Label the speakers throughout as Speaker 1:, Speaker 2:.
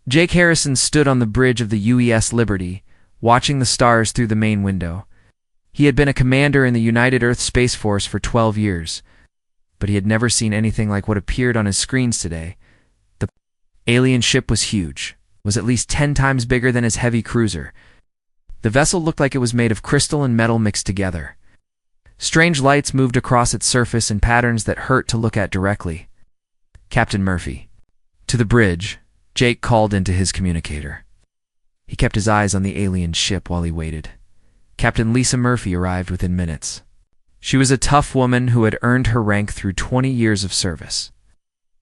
Speaker 1: Jake Harrison stood on the bridge of the UES Liberty, watching the stars through the main window. He had been a commander in the United Earth Space Force for 12 years, but he had never seen anything like what appeared on his screens today. The alien ship was huge, was at least 10 times bigger than his heavy cruiser. The vessel looked like it was made of crystal and metal mixed together. Strange lights moved across its surface in patterns that hurt to look at directly. Captain Murphy. To the bridge, Jake called into his communicator. He kept his eyes on the alien ship while he waited. Captain Lisa Murphy arrived within minutes. She was a tough woman who had earned her rank through 20 years of service.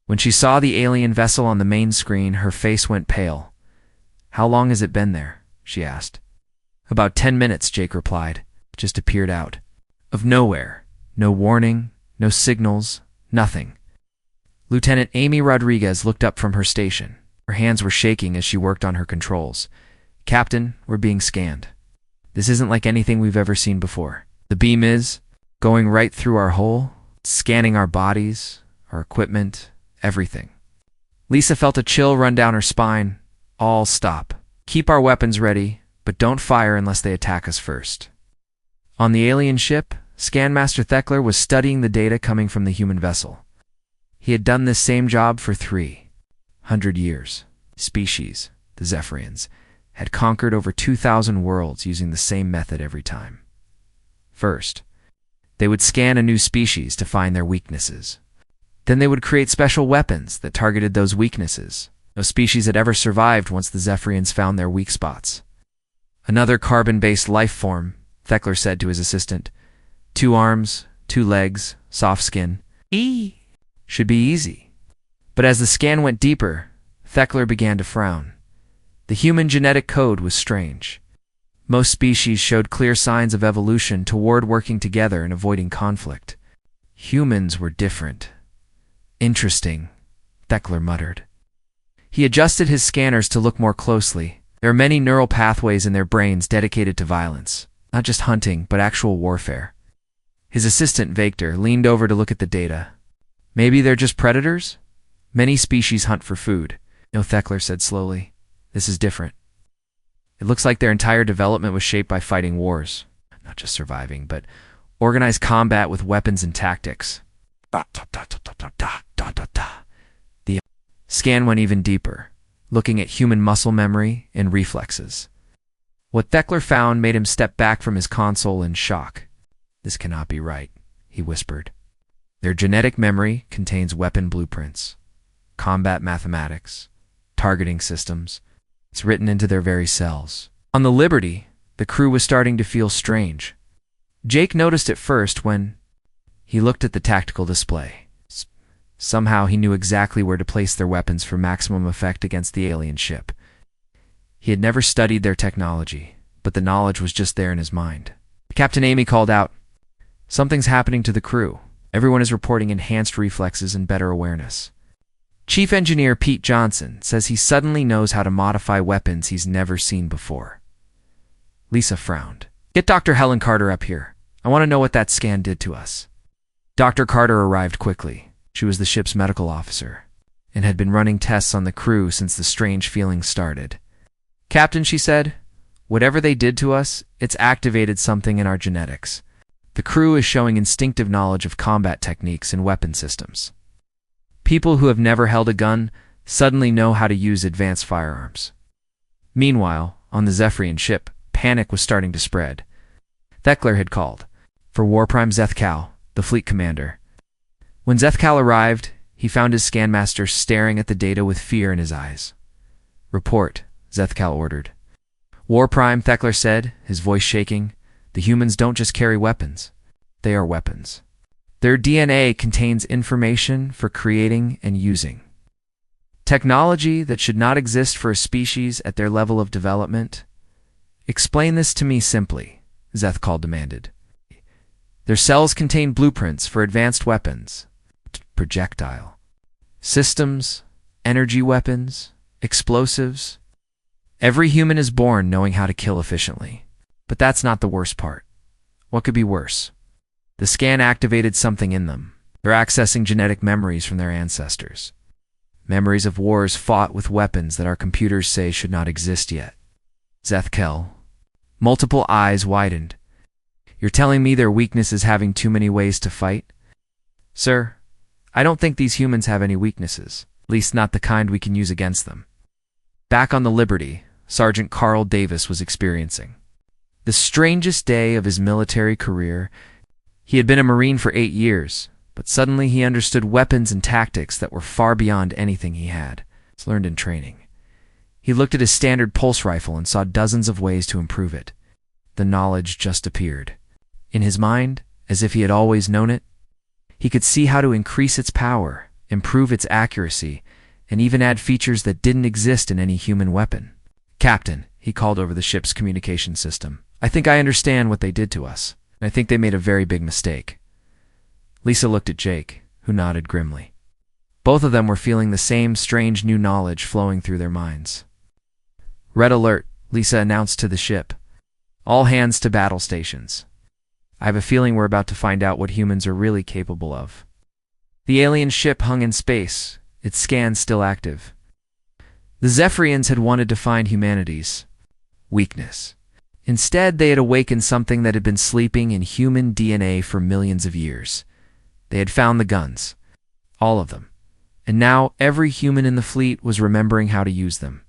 Speaker 1: When she saw the alien vessel on the main screen, her face went pale. "How long has it been there?" she asked. "About 10 minutes, Jake replied. It just appeared out of nowhere. No warning, no signals, nothing." Lieutenant Amy Rodriguez looked up from her station. Her hands were shaking as she worked on her controls. "Captain, we're being scanned. This isn't like anything we've ever seen before. The beam is going right through our hull, scanning our bodies, our equipment, everything." Lisa felt a chill run down her spine. "All stop. Keep our weapons ready, but don't fire unless they attack us first." On the alien ship, Scanmaster Thekler was studying the data coming from the human vessel. He had done this same job for 300 years. Species, the Zephyrians, had conquered over 2,000 worlds using the same method every time. First, they would scan a new species to find their weaknesses. Then they would create special weapons that targeted those weaknesses. No species had ever survived once the Zephyrians found their weak spots. "Another carbon-based life form," Thekler said to his assistant. "2 arms, 2 legs, soft skin. Should be easy." But as the scan went deeper, Thekler began to frown. The human genetic code was strange. Most species showed clear signs of evolution toward working together and avoiding conflict. Humans were different. "Interesting," Thekler muttered. He adjusted his scanners to look more closely. There are many neural pathways in their brains dedicated to violence, not just hunting, but actual warfare. His assistant, Victor, leaned over to look at the data. "Maybe they're just predators? Many species hunt for food." "No," Thekler said slowly. "This is different. It looks like their entire development was shaped by fighting wars. Not just surviving, but organized combat with weapons and tactics." The scan went even deeper, looking at human muscle memory and reflexes. What Thekler found made him step back from his console in shock. "This cannot be right," he whispered. "Their genetic memory contains weapon blueprints, combat mathematics, targeting systems. It's written into their very cells." On the Liberty, the crew was starting to feel strange. Jake noticed it first when he looked at the tactical display. Somehow he knew exactly where to place their weapons for maximum effect against the alien ship. He had never studied their technology, but the knowledge was just there in his mind. Captain Amy called out, "Something's happening to the crew. Everyone is reporting enhanced reflexes and better awareness. Chief Engineer Pete Johnson says he suddenly knows how to modify weapons he's never seen before." Lisa frowned. "Get Dr. Helen Carter up here. I want to know what that scan did to us." Dr. Carter arrived quickly. She was the ship's medical officer and had been running tests on the crew since the strange feelings started. "Captain," she said, "whatever they did to us, it's activated something in our genetics. The crew is showing instinctive knowledge of combat techniques and weapon systems. People who have never held a gun suddenly know how to use advanced firearms." Meanwhile, on the Zephyrian ship, panic was starting to spread. Thekler had called for Warprime Zethkal, the fleet commander. When Zethkal arrived, he found his scanmaster staring at the data with fear in his eyes. "Report," Zethkal ordered. "Warprime," Thekler said, his voice shaking. "The humans don't just carry weapons. They are weapons. Their DNA contains information for creating and using. Technology that should not exist for a species at their level of development. Explain this to me simply," Zethkal demanded. "Their cells contain blueprints for advanced weapons, projectile systems, energy weapons, explosives. Every human is born knowing how to kill efficiently. But that's not the worst part. What could be worse? The scan activated something in them. They're accessing genetic memories from their ancestors. Memories of wars fought with weapons that our computers say should not exist yet. Zethkel. Multiple eyes widened. You're telling me their weakness is having too many ways to fight? Sir, I don't think these humans have any weaknesses, at least not the kind we can use against them. Back on the Liberty, Sergeant Carl Davis was experiencing the strangest day of his military career. He had been a Marine for 8 years, but suddenly he understood weapons and tactics that were far beyond anything he had learned in training. He looked at his standard pulse rifle and saw dozens of ways to improve it. The knowledge just appeared. In his mind, as if he had always known it, he could see how to increase its power, improve its accuracy, and even add features that didn't exist in any human weapon. Captain, he called over the ship's communication system, I think I understand what they did to us, and I think they made a very big mistake. Lisa looked at Jake, who nodded grimly. Both of them were feeling the same strange new knowledge flowing through their minds. Red alert, Lisa announced to the ship. All hands to battle stations. I have a feeling we're about to find out what humans are really capable of. The alien ship hung in space, its scans still active. The Zephyrians had wanted to find humanity's weakness. Instead, they had awakened something that had been sleeping in human DNA for millions of years. They had found the guns. All of them. And now every human in the fleet was remembering how to use them.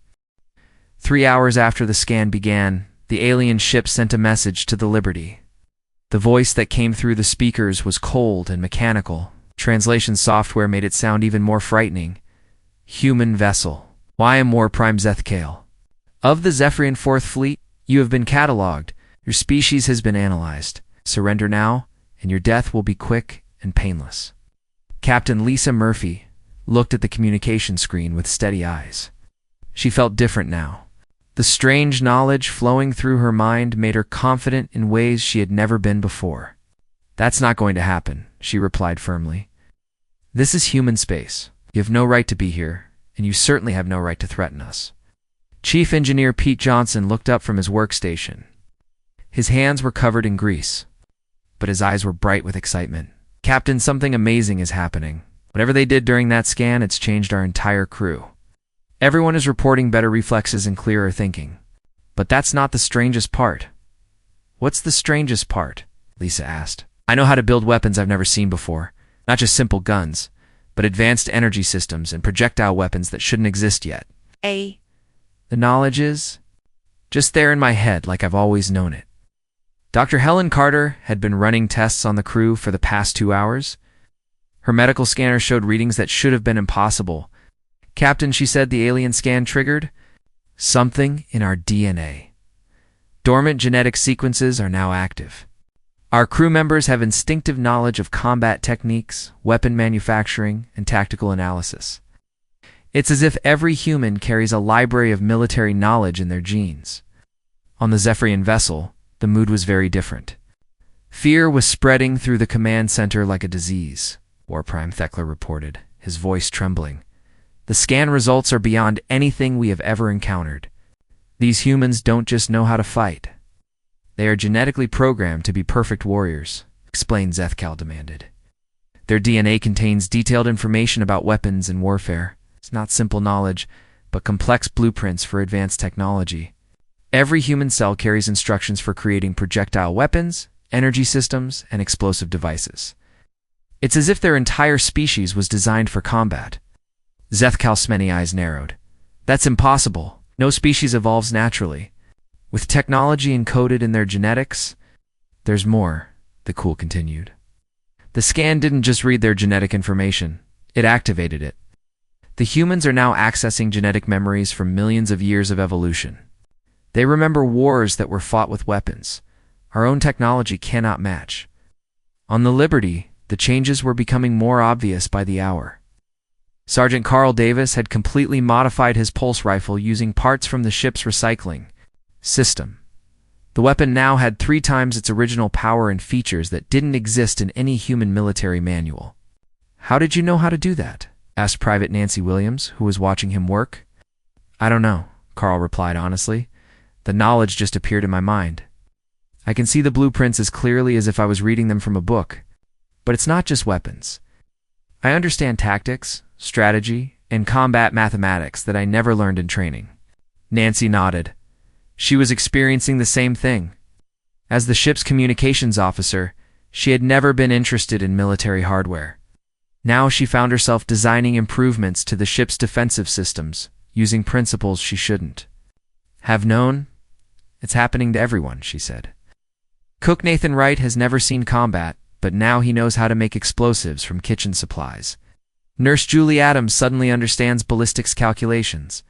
Speaker 1: 3 hours after the scan began, the alien ship sent a message to the Liberty. The voice that came through the speakers was cold and mechanical. Translation software made it sound even more frightening. Human vessel. YM War Prime Zethkale. Of the Zephyrian 4th Fleet, you have been catalogued. Your species has been analyzed. Surrender now, and your death will be quick and painless. Captain Lisa Murphy looked at the communication screen with steady eyes. She felt different now. The strange knowledge flowing through her mind made her confident in ways she had never been before. That's not going to happen, she replied firmly. This is human space. You have no right to be here, and you certainly have no right to threaten us. Chief Engineer Pete Johnson looked up from his workstation. His hands were covered in grease, but his eyes were bright with excitement. Captain, something amazing is happening. Whatever they did during that scan, it's changed our entire crew. Everyone is reporting better reflexes and clearer thinking. But that's not the strangest part. What's the strangest part? Lisa asked. I know how to build weapons I've never seen before. Not just simple guns, but advanced energy systems and projectile weapons that shouldn't exist yet. The knowledge is just there in my head like I've always known it. Dr. Helen Carter had been running tests on the crew for the past 2 hours. Her medical scanner showed readings that should have been impossible. Captain, she said, the alien scan triggered something in our DNA. Dormant genetic sequences are now active. Our crew members have instinctive knowledge of combat techniques, weapon manufacturing, and tactical analysis. It's as if every human carries a library of military knowledge in their genes. On the Zephyrian vessel, the mood was very different. Fear was spreading through the command center like a disease, War Prime Thekla reported, his voice trembling. The scan results are beyond anything we have ever encountered. These humans don't just know how to fight. They are genetically programmed to be perfect warriors, explained Zethkal demanded. Their DNA contains detailed information about weapons and warfare. It's not simple knowledge, but complex blueprints for advanced technology. Every human cell carries instructions for creating projectile weapons, energy systems, and explosive devices. It's as if their entire species was designed for combat. Zethkal's many eyes narrowed. That's impossible. No species evolves naturally. With technology encoded in their genetics, there's more, the Cool continued. The scan didn't just read their genetic information, it activated it. The humans are now accessing genetic memories from millions of years of evolution. They remember wars that were fought with weapons our own technology cannot match. On the Liberty, the changes were becoming more obvious by the hour. Sergeant Carl Davis had completely modified his pulse rifle using parts from the ship's recycling system. The weapon now had 3 times its original power and features that didn't exist in any human military manual. How did you know how to do that? Asked Private Nancy Williams, who was watching him work. I don't know, Carl replied honestly. The knowledge just appeared in my mind. I can see the blueprints as clearly as if I was reading them from a book. But it's not just weapons. I understand tactics, strategy, and combat mathematics that I never learned in training. Nancy nodded. She was experiencing the same thing. As the ship's communications officer, she had never been interested in military hardware. Now she found herself designing improvements to the ship's defensive systems, using principles she shouldn't have known. It's happening to everyone, she said. Cook Nathan Wright has never seen combat, but now he knows how to make explosives from kitchen supplies. Nurse Julie Adams suddenly understands ballistics calculations.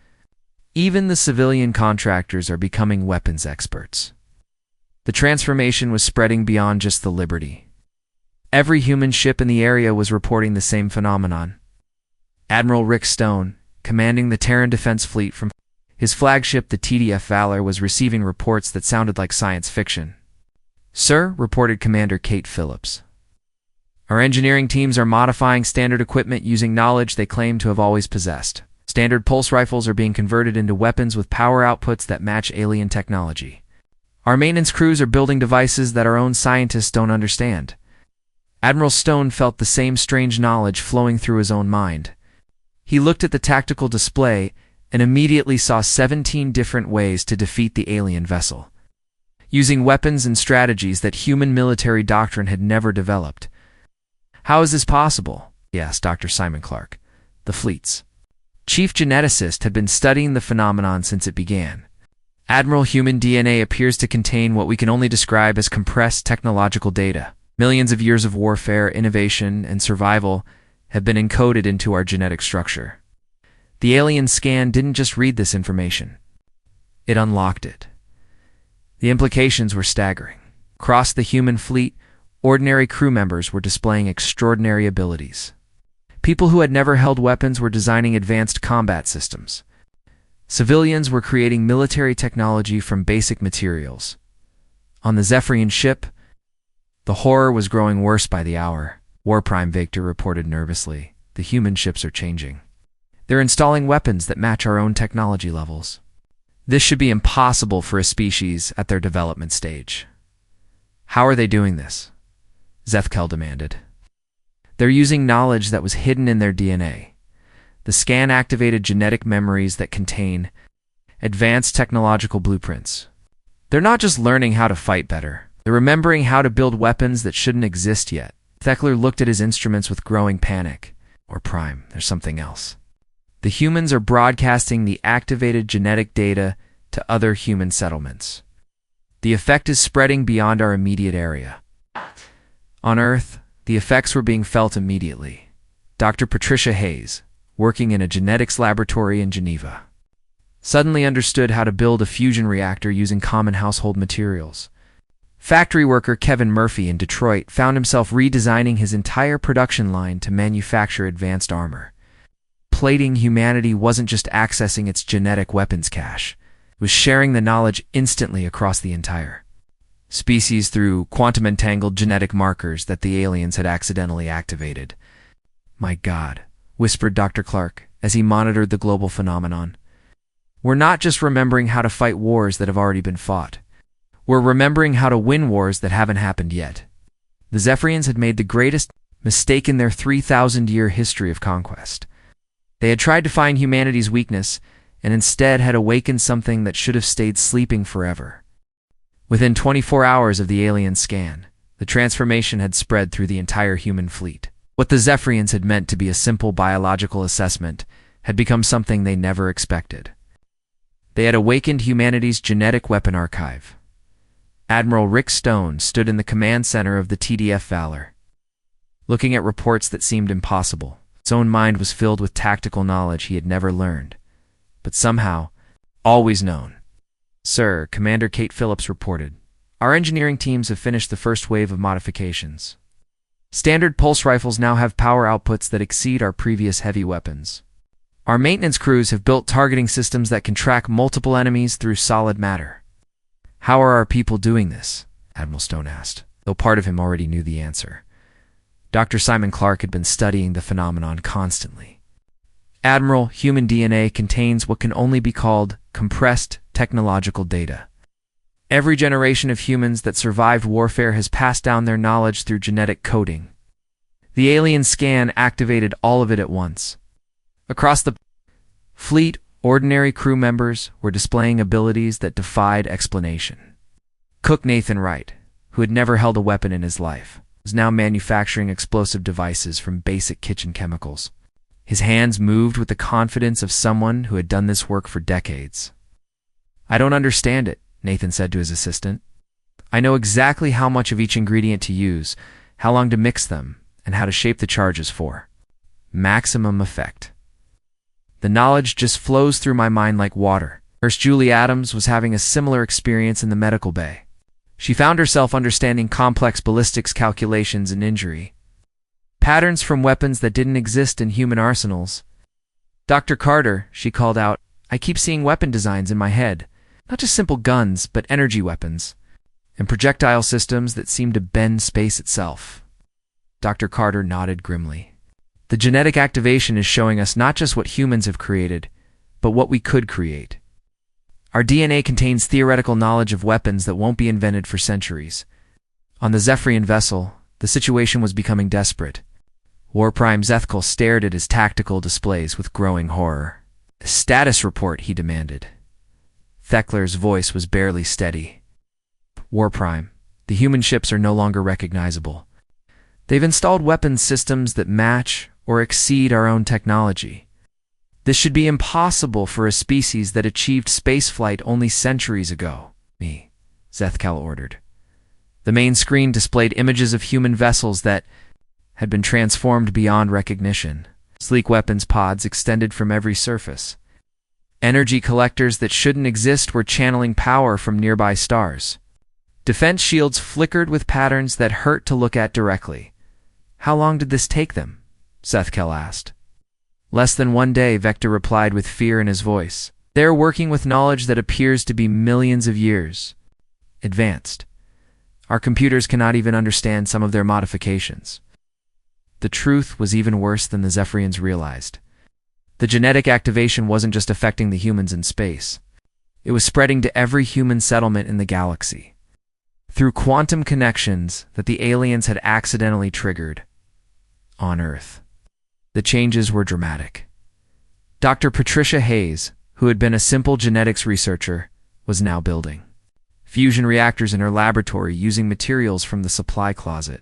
Speaker 1: Even the civilian contractors are becoming weapons experts. The transformation was spreading beyond just the Liberty. Every human ship in the area was reporting the same phenomenon. Admiral Rick Stone, commanding the Terran Defense Fleet from his flagship, the TDF Valor, was receiving reports that sounded like science fiction. "Sir," reported Commander Kate Phillips, "our engineering teams are modifying standard equipment using knowledge they claim to have always possessed. Standard pulse rifles are being converted into weapons with power outputs that match alien technology. Our maintenance crews are building devices that our own scientists don't understand." Admiral Stone felt the same strange knowledge flowing through his own mind. He looked at the tactical display and immediately saw 17 different ways to defeat the alien vessel, using weapons and strategies that human military doctrine had never developed. "How is this possible?" he asked Dr. Simon Clark, the fleet's chief geneticist, had been studying the phenomenon since it began. "Admiral, human DNA appears to contain what we can only describe as compressed technological data. Millions of years of warfare, innovation, and survival have been encoded into our genetic structure. The alien scan didn't just read this information. It unlocked it." The implications were staggering. Across the human fleet, ordinary crew members were displaying extraordinary abilities. People who had never held weapons were designing advanced combat systems. Civilians were creating military technology from basic materials. On the Zephyrian ship, the horror was growing worse by the hour. War Prime Victor reported nervously, "The human ships are changing. They're installing weapons that match our own technology levels. This should be impossible for a species at their development stage." "How are they doing this?" Zethkel demanded. "They're using knowledge that was hidden in their DNA. The scan activated genetic memories that contain advanced technological blueprints. They're not just learning how to fight better. They're remembering how to build weapons that shouldn't exist yet." Thekler looked at his instruments with growing panic. "Or Prime, there's something else. The humans are broadcasting the activated genetic data to other human settlements. The effect is spreading beyond our immediate area." On Earth, the effects were being felt immediately. Dr. Patricia Hayes, working in a genetics laboratory in Geneva, suddenly understood how to build a fusion reactor using common household materials. Factory worker Kevin Murphy in Detroit found himself redesigning his entire production line to manufacture advanced armor. Plating humanity wasn't just accessing its genetic weapons cache. It was sharing the knowledge instantly across the entire species through quantum-entangled genetic markers that the aliens had accidentally activated. "My God," whispered Dr. Clark as he monitored the global phenomenon. "We're not just remembering how to fight wars that have already been fought. We're remembering how to win wars that haven't happened yet." The Zephyrians had made the greatest mistake in their 3,000-year history of conquest. They had tried to find humanity's weakness, and instead had awakened something that should have stayed sleeping forever. Within 24 hours of the alien scan, the transformation had spread through the entire human fleet. What the Zephyrians had meant to be a simple biological assessment had become something they never expected. They had awakened humanity's genetic weapon archive. Admiral Rick Stone stood in the command center of the TDF Valor, looking at reports that seemed impossible. His own mind was filled with tactical knowledge he had never learned, but somehow always known. "Sir," Commander Kate Phillips reported, "our engineering teams have finished the first wave of modifications. Standard pulse rifles now have power outputs that exceed our previous heavy weapons. Our maintenance crews have built targeting systems that can track multiple enemies through solid matter." "How are our people doing this?" Admiral Stone asked, though part of him already knew the answer. Dr. Simon Clark had been studying the phenomenon constantly. "Admiral, human DNA contains what can only be called compressed technological data. Every generation of humans that survived warfare has passed down their knowledge through genetic coding. The alien scan activated all of it at once. Across the fleet, ordinary crew members were displaying abilities that defied explanation. Cook Nathan Wright, who had never held a weapon in his life, was now manufacturing explosive devices from basic kitchen chemicals. His hands moved with the confidence of someone who had done this work for decades. "I don't understand it," Nathan said to his assistant. "I know exactly how much of each ingredient to use, how long to mix them, and how to shape the charges for maximum effect. The knowledge just flows through my mind like water." Nurse Julie Adams was having a similar experience in the medical bay. She found herself understanding complex ballistics calculations and injury patterns from weapons that didn't exist in human arsenals. "Dr. Carter," she called out, "I keep seeing weapon designs in my head. Not just simple guns, but energy weapons, and projectile systems that seem to bend space itself." Dr. Carter nodded grimly. "The genetic activation is showing us not just what humans have created, but what we could create. Our DNA contains theoretical knowledge of weapons that won't be invented for centuries." On the Zephyrian vessel, the situation was becoming desperate. War Prime Zethkal stared at his tactical displays with growing horror. "A status report," he demanded. Thekler's voice was barely steady. "War Prime, the human ships are no longer recognizable. They've installed weapons systems that match or exceed our own technology. This should be impossible for a species that achieved spaceflight only centuries ago." "Me," Zethkal ordered. The main screen displayed images of human vessels that had been transformed beyond recognition. Sleek weapons pods extended from every surface. Energy collectors that shouldn't exist were channeling power from nearby stars. Defense shields flickered with patterns that hurt to look at directly. "How long did this take them?" Zethkal asked. "Less than 1 day," Vector replied with fear in his voice. "They're working with knowledge that appears to be millions of years advanced. Our computers cannot even understand some of their modifications." The truth was even worse than the Zephyrians realized. The genetic activation wasn't just affecting the humans in space. It was spreading to every human settlement in the galaxy, through quantum connections that the aliens had accidentally triggered on Earth. The changes were dramatic. Dr. Patricia Hayes, who had been a simple genetics researcher, was now building fusion reactors in her laboratory using materials from the supply closet.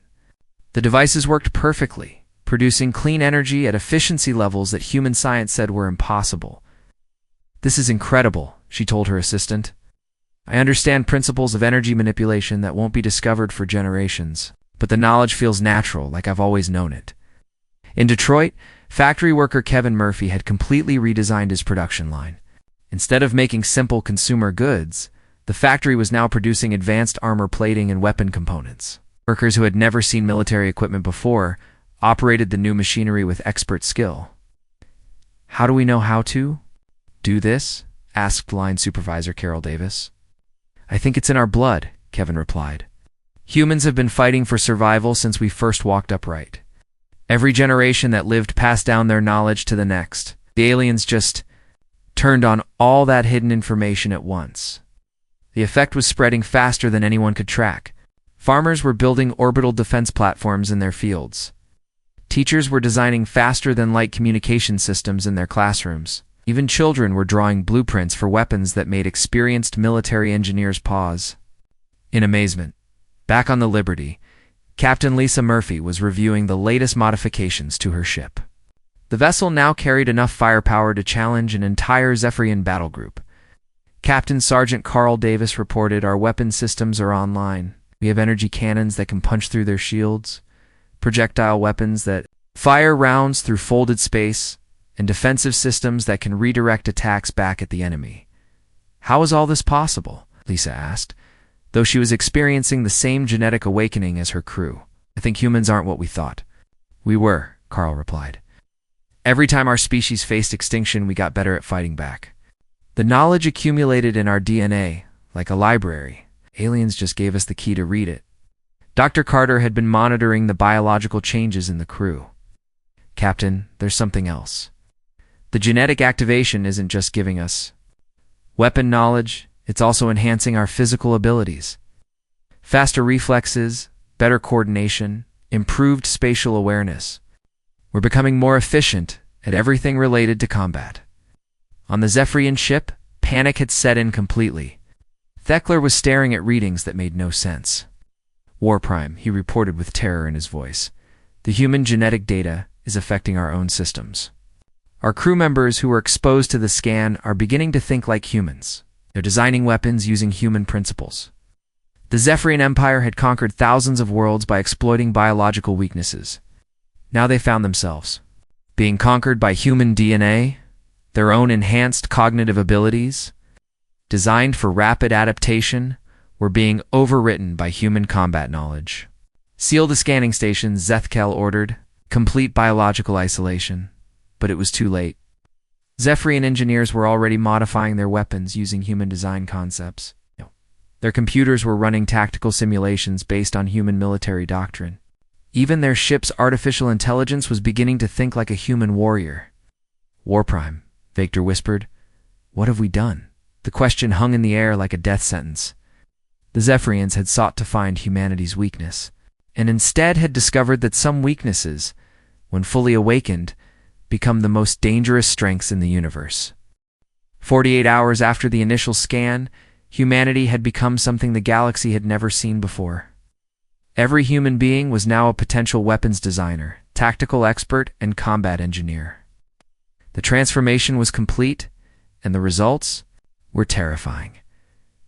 Speaker 1: The devices worked perfectly, producing clean energy at efficiency levels that human science said were impossible. "This is incredible," she told her assistant. "I understand principles of energy manipulation that won't be discovered for generations, but the knowledge feels natural, like I've always known it." In Detroit, factory worker Kevin Murphy had completely redesigned his production line. Instead of making simple consumer goods, the factory was now producing advanced armor plating and weapon components. Workers who had never seen military equipment before operated the new machinery with expert skill. "How do we know how to do this?" asked line supervisor Carol Davis. "I think it's in our blood," Kevin replied. "Humans have been fighting for survival since we first walked upright. Every generation that lived passed down their knowledge to the next. The aliens just turned on all that hidden information at once. The effect was spreading faster than anyone could track. Farmers were building orbital defense platforms in their fields. Teachers were designing faster-than-light communication systems in their classrooms. Even children were drawing blueprints for weapons that made experienced military engineers pause in amazement. Back on the Liberty, Captain Lisa Murphy was reviewing the latest modifications to her ship. The vessel now carried enough firepower to challenge an entire Zephyrian battle group. Captain Sergeant Carl Davis reported, "Our weapon systems are online. We have energy cannons that can punch through their shields, projectile weapons that fire rounds through folded space, and defensive systems that can redirect attacks back at the enemy." "How is all this possible?" Lisa asked, though she was experiencing the same genetic awakening as her crew. "I think humans aren't what we thought." "We were," Carl replied. "Every time our species faced extinction, we got better at fighting back. The knowledge accumulated in our DNA, like a library. Aliens just gave us the key to read it." Dr. Carter had been monitoring the biological changes in the crew. "Captain, there's something else. The genetic activation isn't just giving us weapon knowledge, it's also enhancing our physical abilities. Faster reflexes, better coordination, improved spatial awareness. We're becoming more efficient, at everything related to combat. On the Zephyrian ship, panic had set in completely. Thekler was staring at readings that made no sense. "War Prime," he reported with terror in his voice. "The human genetic data is affecting our own systems. Our crew members who were exposed to the scan are beginning to think like humans. They're designing weapons using human principles." The Zephyrian Empire had conquered thousands of worlds by exploiting biological weaknesses. Now they found themselves being conquered by human DNA, their own enhanced cognitive abilities, designed for rapid adaptation, were being overwritten by human combat knowledge. "Seal the scanning stations," Zethkel ordered. "Complete biological isolation." But it was too late. Zephyrian engineers were already modifying their weapons using human design concepts. Their computers were running tactical simulations based on human military doctrine. Even their ship's artificial intelligence was beginning to think like a human warrior. "War Prime," Victor whispered. "What have we done?" The question hung in the air like a death sentence. The Zephyrians had sought to find humanity's weakness, and instead had discovered that some weaknesses, when fully awakened, become the most dangerous strengths in the universe. 48 hours after the initial scan, humanity had become something the galaxy had never seen before. Every human being was now a potential weapons designer, tactical expert, and combat engineer. The transformation was complete, and the results were terrifying.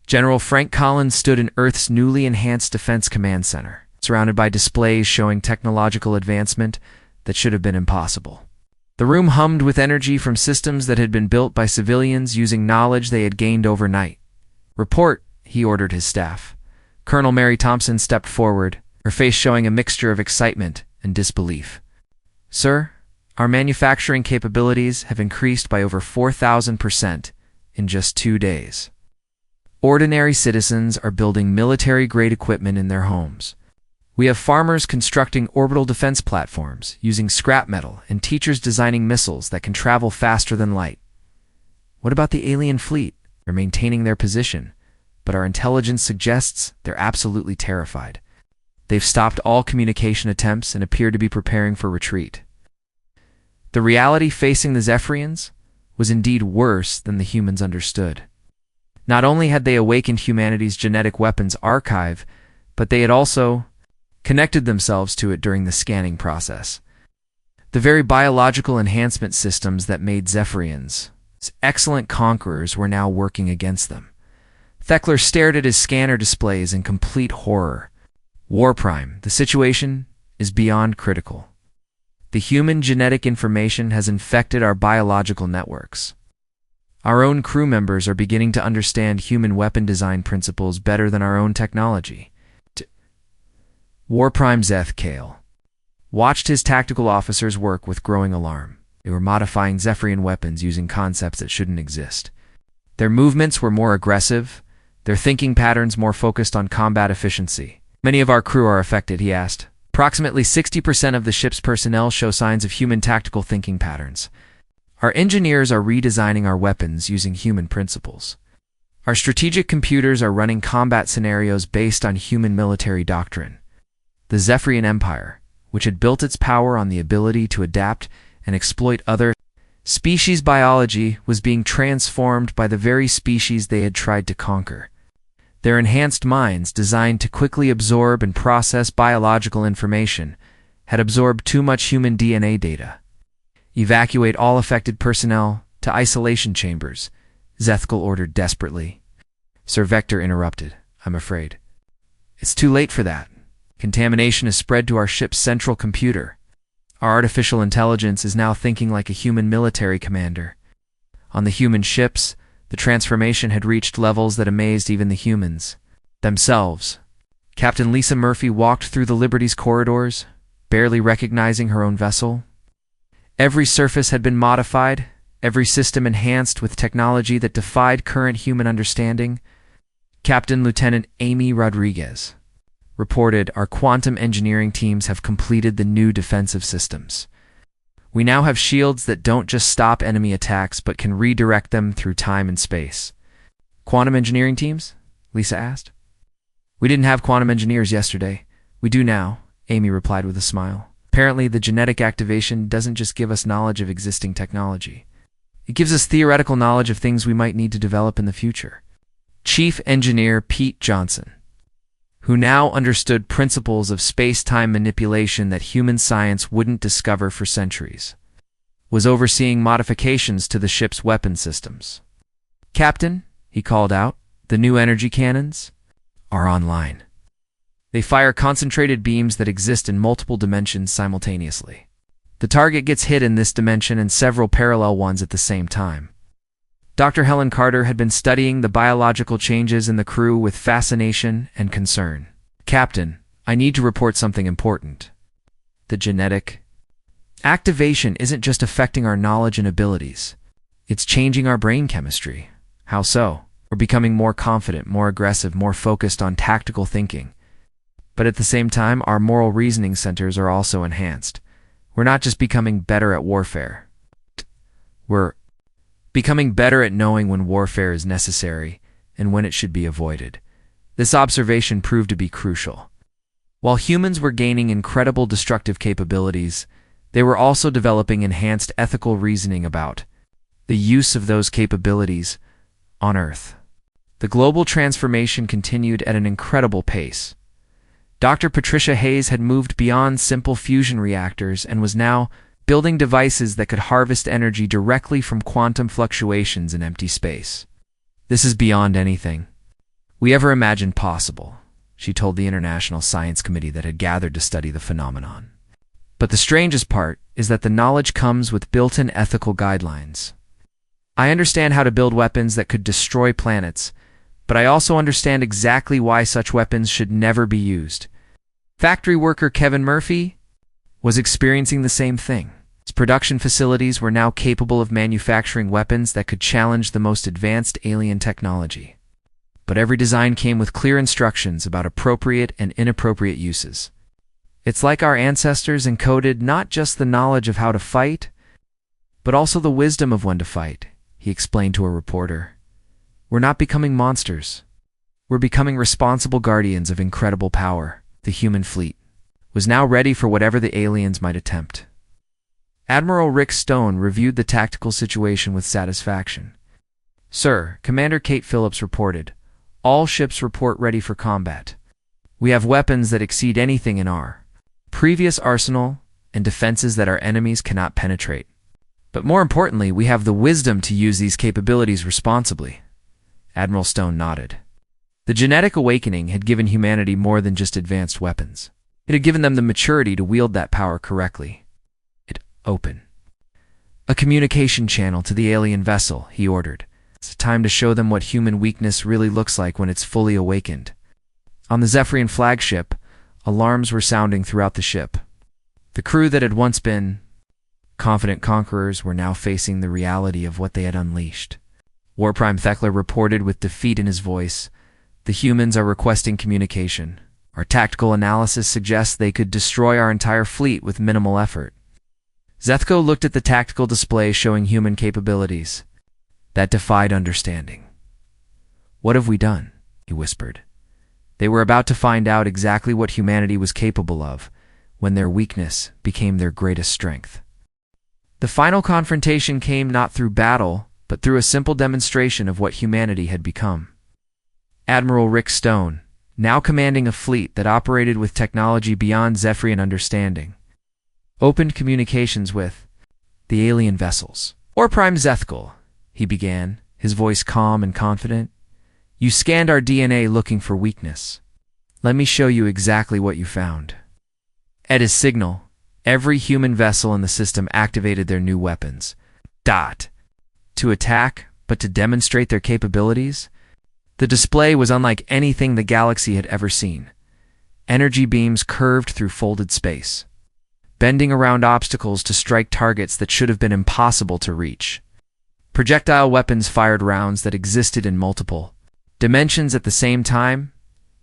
Speaker 1: General Frank Collins stood in Earth's newly enhanced Defense Command Center, surrounded by displays showing technological advancement that should have been impossible. The room hummed with energy from systems that had been built by civilians using knowledge they had gained overnight. "Report," he ordered his staff. Colonel Mary Thompson stepped forward, her face showing a mixture of excitement and disbelief. "Sir, our manufacturing capabilities have increased by over 4,000% in just 2 days. Ordinary citizens are building military-grade equipment in their homes. We have farmers constructing orbital defense platforms using scrap metal and teachers designing missiles that can travel faster than light. What about the alien fleet? They're maintaining their position, but our intelligence suggests they're absolutely terrified. They've stopped all communication attempts and appear to be preparing for retreat." The reality facing the Zephyrians was indeed worse than the humans understood. Not only had they awakened humanity's genetic weapons archive, but they had also connected themselves to it during the scanning process. The very biological enhancement systems that made Zephyrians excellent conquerors were now working against them. Thekler stared at his scanner displays in complete horror. "War Prime, the situation is beyond critical. The human genetic information has infected our biological networks. Our own crew members are beginning to understand human weapon design principles better than our own technology." War Prime Zethkel watched his tactical officers work with growing alarm. They were modifying Zephyrian weapons using concepts that shouldn't exist. Their movements were more aggressive, their thinking patterns more focused on combat efficiency. "Many of our crew are affected," he asked. "Approximately 60% of the ship's personnel show signs of human tactical thinking patterns. Our engineers are redesigning our weapons using human principles. Our strategic computers are running combat scenarios based on human military doctrine." The Zephyrian Empire, which had built its power on the ability to adapt and exploit other species' biology, was being transformed by the very species they had tried to conquer. Their enhanced minds, designed to quickly absorb and process biological information, had absorbed too much human DNA data. "Evacuate all affected personnel to isolation chambers," Zethkel ordered desperately. Sir Vector interrupted. "I'm afraid it's too late for that. Contamination has spread to our ship's central computer. Our artificial intelligence is now thinking like a human military commander." On the human ships, the transformation had reached levels that amazed even the humans themselves. Captain Lisa Murphy walked through the Liberty's corridors, barely recognizing her own vessel. Every surface had been modified, every system enhanced with technology that defied current human understanding. Captain Lieutenant Amy Rodriguez reported, "Our quantum engineering teams have completed the new defensive systems. We now have shields that don't just stop enemy attacks but can redirect them through time and space." "Quantum engineering teams?" Lisa asked. "We didn't have quantum engineers yesterday. We do now," Amy replied with a smile. Apparently, the genetic activation doesn't just give us knowledge of existing technology. It gives us theoretical knowledge of things we might need to develop in the future. Chief Engineer Pete Johnson, who now understood principles of space-time manipulation that human science wouldn't discover for centuries, was overseeing modifications to the ship's weapon systems. "Captain," he called out, "the new energy cannons are online. They fire concentrated beams that exist in multiple dimensions simultaneously. The target gets hit in this dimension and several parallel ones at the same time." Dr. Helen Carter had been studying the biological changes in the crew with fascination and concern. "Captain, I need to report something important. The genetic activation isn't just affecting our knowledge and abilities. It's changing our brain chemistry." "How so?" "We're becoming more confident, more aggressive, more focused on tactical thinking. But at the same time, our moral reasoning centers are also enhanced. We're not just becoming better at warfare. We're becoming better at knowing when warfare is necessary and when it should be avoided." This observation proved to be crucial. While humans were gaining incredible destructive capabilities, they were also developing enhanced ethical reasoning about the use of those capabilities on Earth. The global transformation continued at an incredible pace. Dr. Patricia Hayes had moved beyond simple fusion reactors and was now building devices that could harvest energy directly from quantum fluctuations in empty space. "This is beyond anything we ever imagined possible," she told the International Science Committee that had gathered to study the phenomenon. "But the strangest part is that the knowledge comes with built-in ethical guidelines. I understand how to build weapons that could destroy planets, but I also understand exactly why such weapons should never be used." Factory worker Kevin Murphy was experiencing the same thing. His production facilities were now capable of manufacturing weapons that could challenge the most advanced alien technology. But every design came with clear instructions about appropriate and inappropriate uses. "It's like our ancestors encoded not just the knowledge of how to fight, but also the wisdom of when to fight," he explained to a reporter. "We're not becoming monsters. We're becoming responsible guardians of incredible power." The human fleet was now ready for whatever the aliens might attempt. Admiral Rick Stone reviewed the tactical situation with satisfaction. "Sir," Commander Kate Phillips reported, "all ships report ready for combat. We have weapons that exceed anything in our previous arsenal and defenses that our enemies cannot penetrate. But more importantly, we have the wisdom to use these capabilities responsibly." Admiral Stone nodded. The genetic awakening had given humanity more than just advanced weapons. It had given them the maturity to wield that power correctly. "It open a communication channel to the alien vessel," he ordered. "It's time to show them what human weakness really looks like when it's fully awakened." On the Zephyrian flagship, alarms were sounding throughout the ship. The crew that had once been confident conquerors were now facing the reality of what they had unleashed. War Prime Thekla reported with defeat in his voice, "The humans are requesting communication. Our tactical analysis suggests they could destroy our entire fleet with minimal effort." Zethko looked at the tactical display showing human capabilities. That defied understanding. "What have we done?" he whispered. They were about to find out exactly what humanity was capable of when their weakness became their greatest strength. The final confrontation came not through battle, but through a simple demonstration of what humanity had become. Admiral Rick Stone, now commanding a fleet that operated with technology beyond Zephyrian understanding, opened communications with the alien vessels. "Or Prime Zethkal," he began, his voice calm and confident. "You scanned our DNA looking for weakness. Let me show you exactly what you found." At his signal, every human vessel in the system activated their new weapons. To attack, but to demonstrate their capabilities. The display was unlike anything the galaxy had ever seen. Energy beams curved through folded space, bending around obstacles to strike targets that should have been impossible to reach. Projectile weapons fired rounds that existed in multiple dimensions at the same time,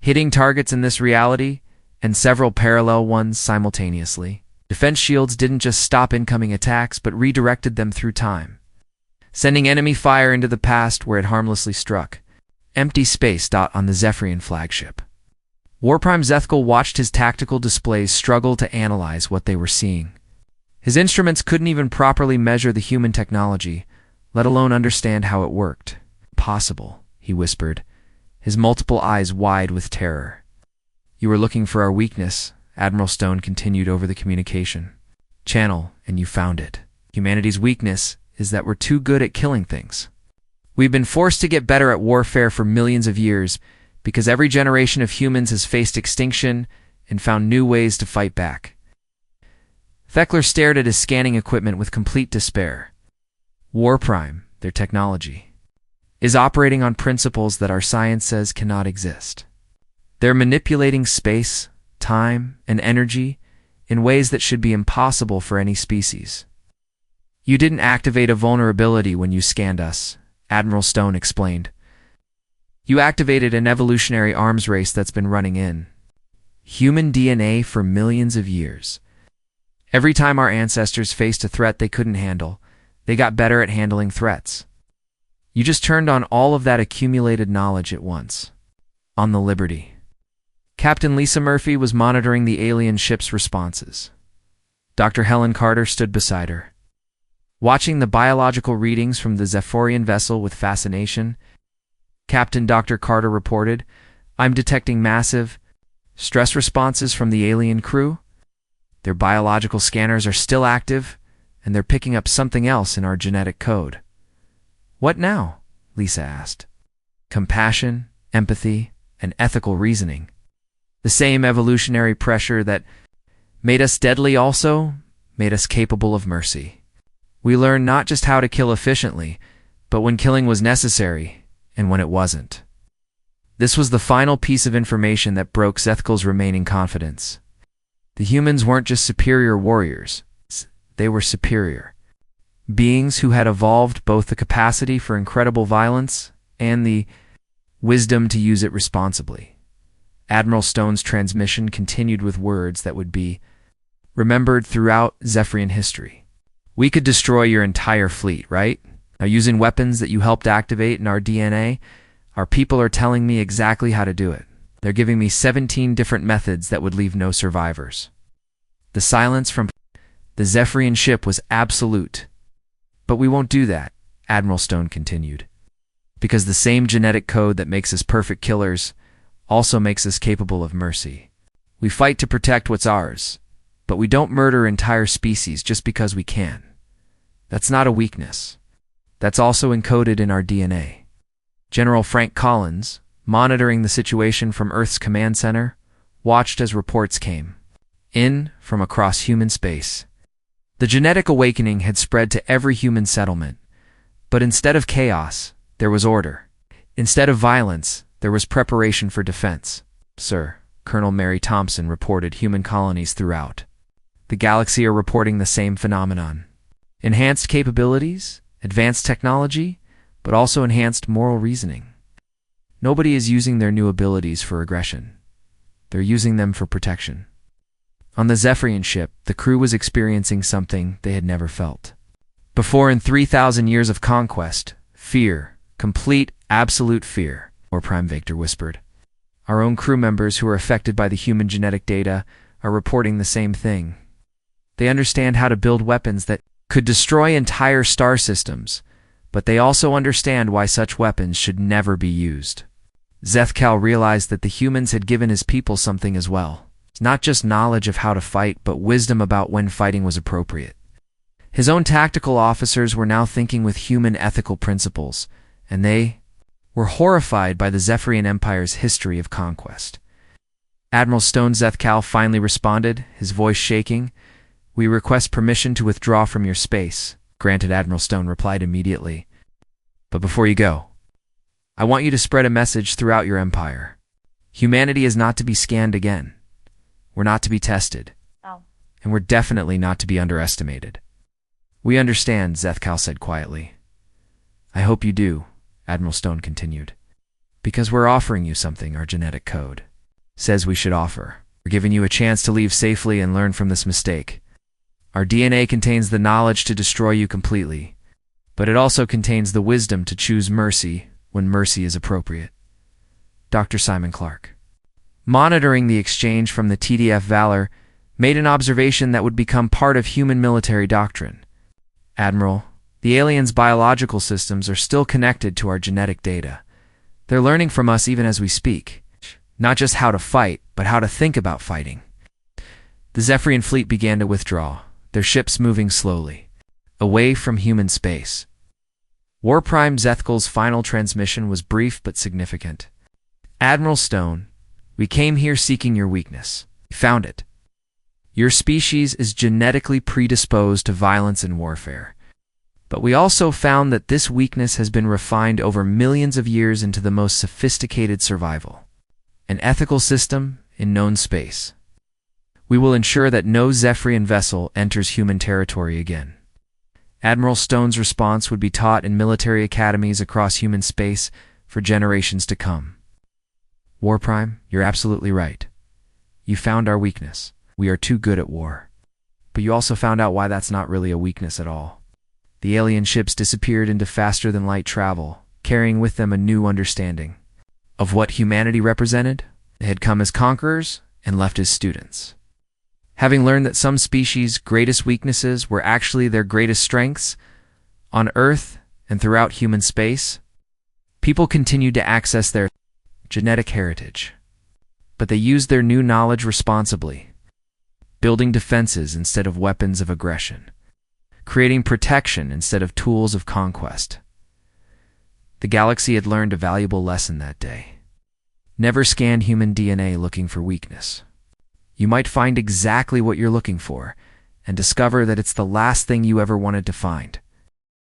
Speaker 1: hitting targets in this reality and several parallel ones simultaneously. Defense shields didn't just stop incoming attacks, but redirected them through time, sending enemy fire into the past where it harmlessly struck. Empty space. On the Zephyrian flagship, Warprime Zethkal watched his tactical displays struggle to analyze what they were seeing. His instruments couldn't even properly measure the human technology, let alone understand how it worked. "Possible," he whispered, his multiple eyes wide with terror. "You were looking for our weakness," Admiral Stone continued over the communication channel, "and you found it. Humanity's weakness is that we're too good at killing things. We've been forced to get better at warfare for millions of years because every generation of humans has faced extinction and found new ways to fight back." Thekler stared at his scanning equipment with complete despair. Warprime, their technology, is operating on principles that our science says cannot exist. They're manipulating space, time, and energy in ways that should be impossible for any species. "You didn't activate a vulnerability when you scanned us," Admiral Stone explained. "You activated an evolutionary arms race that's been running in human DNA for millions of years. Every time our ancestors faced a threat they couldn't handle, they got better at handling threats. You just turned on all of that accumulated knowledge at once." On the Liberty, Captain Lisa Murphy was monitoring the alien ship's responses. Dr. Helen Carter stood beside her, watching the biological readings from the Zephyrian vessel with fascination. "Captain," Dr. Carter reported, "I'm detecting massive stress responses from the alien crew. Their biological scanners are still active, and they're picking up something else in our genetic code." "What now?" Lisa asked. "Compassion, empathy, and ethical reasoning. The same evolutionary pressure that made us deadly also made us capable of mercy. We learned not just how to kill efficiently, but when killing was necessary and when it wasn't." This was the final piece of information that broke Zethkal's remaining confidence. The humans weren't just superior warriors, they were superior beings who had evolved both the capacity for incredible violence and the wisdom to use it responsibly. Admiral Stone's transmission continued with words that would be remembered throughout Zephyrian history. "We could destroy your entire fleet, right? Now, using weapons that you helped activate in our DNA, our people are telling me exactly how to do it. They're giving me 17 different methods that would leave no survivors." The silence from the Zephyrian ship was absolute. "But we won't do that," Admiral Stone continued, "because the same genetic code that makes us perfect killers also makes us capable of mercy. We fight to protect what's ours, but we don't murder entire species just because we can. That's not a weakness. That's also encoded in our DNA." General Frank Collins, monitoring the situation from Earth's command center, watched as reports came in from across human space. The genetic awakening had spread to every human settlement, but instead of chaos, there was order. Instead of violence, there was preparation for defense. "Sir," Colonel Mary Thompson reported human colonies throughout the galaxy are reporting the same phenomenon. Enhanced capabilities, advanced technology, but also enhanced moral reasoning. Nobody is using their new abilities for aggression. They're using them for protection. On the Zephyrian ship, the crew was experiencing something they had never felt before in 3,000 years of conquest. Fear, complete, absolute fear, Warprime Victor whispered. "Our own crew members who are affected by the human genetic data are reporting the same thing. They understand how to build weapons that could destroy entire star systems, but they also understand why such weapons should never be used." Zethkal realized that the humans had given his people something as well. Not just knowledge of how to fight, but wisdom about when fighting was appropriate. His own tactical officers were now thinking with human ethical principles, and they were horrified by the Zephyrian Empire's history of conquest. Admiral Stone Zethkal finally responded, his voice shaking. "We request permission to withdraw from your space." "Granted," Admiral Stone replied immediately. "But before you go, I want you to spread a message throughout your empire. Humanity is not to be scanned again. We're not to be tested.
Speaker 2: Oh.
Speaker 1: And we're definitely not to be underestimated." "We understand," Zethkal said quietly. "I hope you do," Admiral Stone continued. "Because we're offering you something our genetic code says we should offer. We're giving you a chance to leave safely and learn from this mistake. Our DNA contains the knowledge to destroy you completely, but it also contains the wisdom to choose mercy when mercy is appropriate." Dr. Simon Clark, monitoring the exchange from the TDF Valor, made an observation that would become part of human military doctrine. Admiral, the aliens' biological systems are still connected to our genetic data. They're learning from us even as we speak. Not just how to fight, but how to think about fighting. The Zephyrian fleet began to withdraw, their ships moving slowly, away from human space. War Prime Zethkal's final transmission was brief but significant. Admiral Stone, we came here seeking your weakness. We found it. Your species is genetically predisposed to violence and warfare. But we also found that this weakness has been refined over millions of years into the most sophisticated survival. An ethical system in known space. We will ensure that no Zephyrian vessel enters human territory again. Admiral Stone's response would be taught in military academies across human space for generations to come. War Prime, you're absolutely right. You found our weakness. We are too good at war. But you also found out why that's not really a weakness at all. The alien ships disappeared into faster-than-light travel, carrying with them a new understanding of what humanity represented. They had come as conquerors and left as students. Having learned that some species' greatest weaknesses were actually their greatest strengths, on Earth and throughout human space, people continued to access their genetic heritage. But they used their new knowledge responsibly, building defenses instead of weapons of aggression, creating protection instead of tools of conquest. The galaxy had learned a valuable lesson that day. Never scan human DNA looking for weakness. You might find exactly what you're looking for, and discover that it's the last thing you ever wanted to find.